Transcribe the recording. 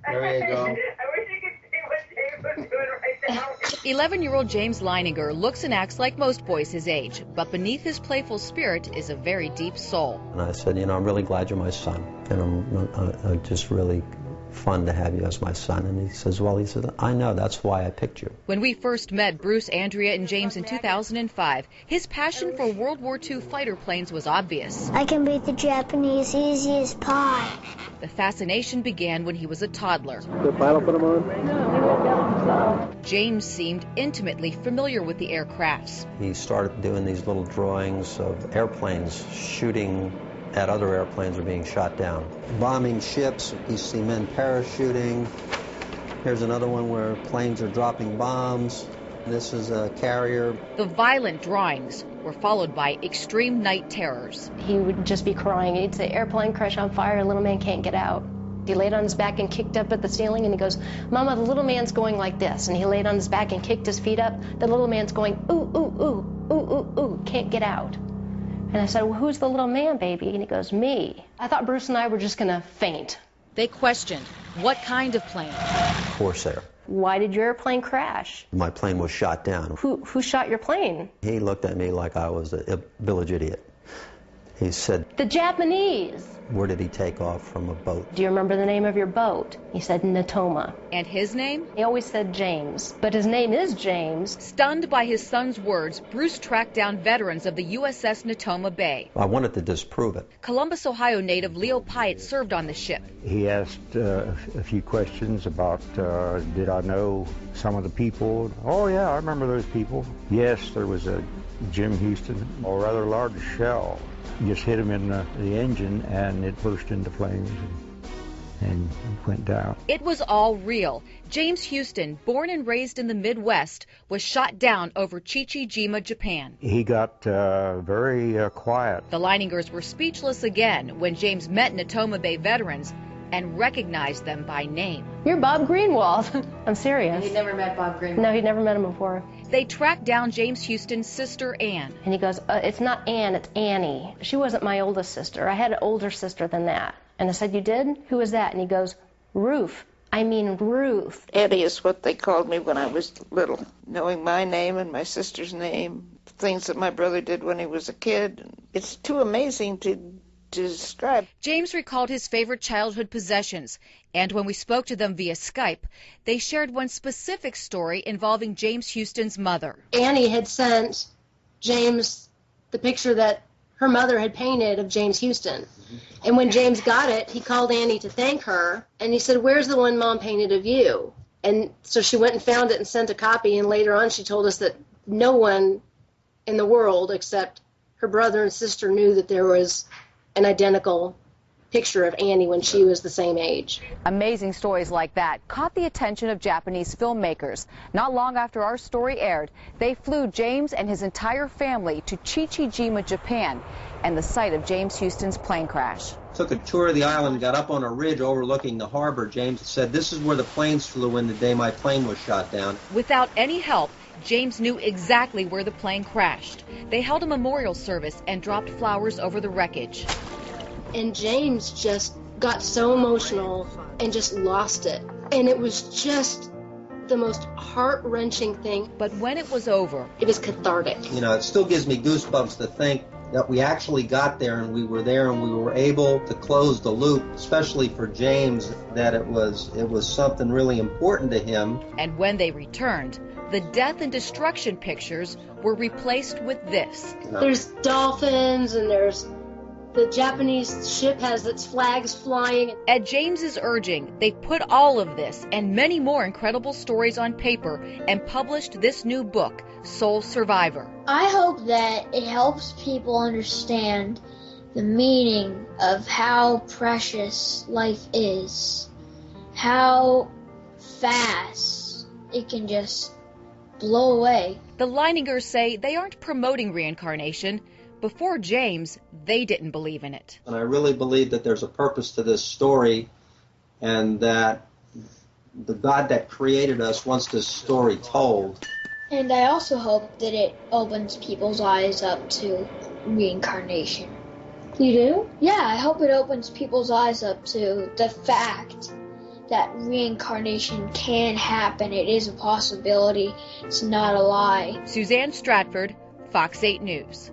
There you go. I wish you could see what James was doing right now. 11-year-old James Leininger looks and acts like most boys his age, but beneath his playful spirit is a very deep soul. And I said, you know, I'm really glad you're my son, and I'm just really fun to have you as my son. And he says, I know, that's why I picked you. When we first met Bruce, Andrea, and James in 2005, his passion for World War II fighter planes was obvious. I can beat the Japanese easy as pie. The fascination began when he was a toddler. The pilot put him on? No, James seemed intimately familiar with the aircrafts. He started doing these little drawings of airplanes shooting at other airplanes or being shot down. Bombing ships, you see men parachuting. Here's another one where planes are dropping bombs. This is a carrier. The violent drawings were followed by extreme night terrors. He would just be crying. He'd say, airplane crash on fire, little man can't get out. He laid on his back and kicked up at the ceiling, and he goes, Mama, the little man's going like this. And he laid on his back and kicked his feet up. The little man's going, ooh, ooh, ooh, ooh, ooh, ooh, can't get out. And I said, well, who's the little man, baby? And he goes, me. I thought Bruce and I were just going to faint. They questioned, what kind of plane? Corsair. Why did your airplane crash? My plane was shot down. Who shot your plane? He looked at me like I was a village idiot. He said, the Japanese. Where did he take off from a boat? Do you remember the name of your boat? He said Natoma. And his name? He always said James, but his name is James. Stunned by his son's words, Bruce tracked down veterans of the USS Natoma Bay. I wanted to disprove it. Columbus, Ohio native Leo Pyatt served on the ship. He asked a few questions about, did I know some of the people? Oh yeah, I remember those people. Yes, there was a Jim Houston, a rather large shell. Just hit him in the engine, and it burst into flames and went down. It was all real. James Houston, born and raised in the Midwest, was shot down over Chichijima, Japan. He got very quiet. The Leiningers were speechless again when James met Natoma Bay veterans and recognized them by name. You're Bob Greenwald. I'm serious. He'd never met Bob Greenwald? No, he'd never met him before. They tracked down James Houston's sister, Ann. And he goes, it's not Ann, it's Annie. She wasn't my oldest sister. I had an older sister than that. And I said, you did? Who was that? And he goes, Ruth. I mean Ruth. Annie is what they called me when I was little. Knowing my name and my sister's name, things that my brother did when he was a kid. It's too amazing to describe. James recalled his favorite childhood possessions, and when we spoke to them via Skype, they shared one specific story involving James Houston's mother. Annie had sent James the picture that her mother had painted of James Houston. And when James got it, he called Annie to thank her, and he said, where's the one Mom painted of you? And so she went and found it and sent a copy, and later on she told us that no one in the world except her brother and sister knew that there was an identical picture of Annie when she was the same age. Amazing stories like that caught the attention of Japanese filmmakers. Not long after our story aired, they flew James and his entire family to Chichijima, Japan, and the site of James Houston's plane crash. Took a tour of the island, got up on a ridge overlooking the harbor. James said, this is where the planes flew in the day my plane was shot down. Without any help, James knew exactly where the plane crashed. They held a memorial service and dropped flowers over the wreckage. And James just got so emotional and just lost it. And it was just the most heart-wrenching thing. But when it was over, it was cathartic. You know, it still gives me goosebumps to think that we actually got there and we were there and we were able to close the loop, especially for James, that it was something really important to him. And when they returned, the death and destruction pictures were replaced with this. There's dolphins and there's the Japanese ship has its flags flying. At James's urging, they put all of this and many more incredible stories on paper and published this new book, Soul Survivor. I hope that it helps people understand the meaning of how precious life is, how fast it can just blow away. The Leiningers say they aren't promoting reincarnation. Before James, they didn't believe in it. And I really believe that there's a purpose to this story and that the God that created us wants this story told. And I also hope that it opens people's eyes up to reincarnation. You do? Yeah, I hope it opens people's eyes up to the fact that reincarnation can happen. It is a possibility. It's not a lie. Suzanne Stratford, Fox 8 News.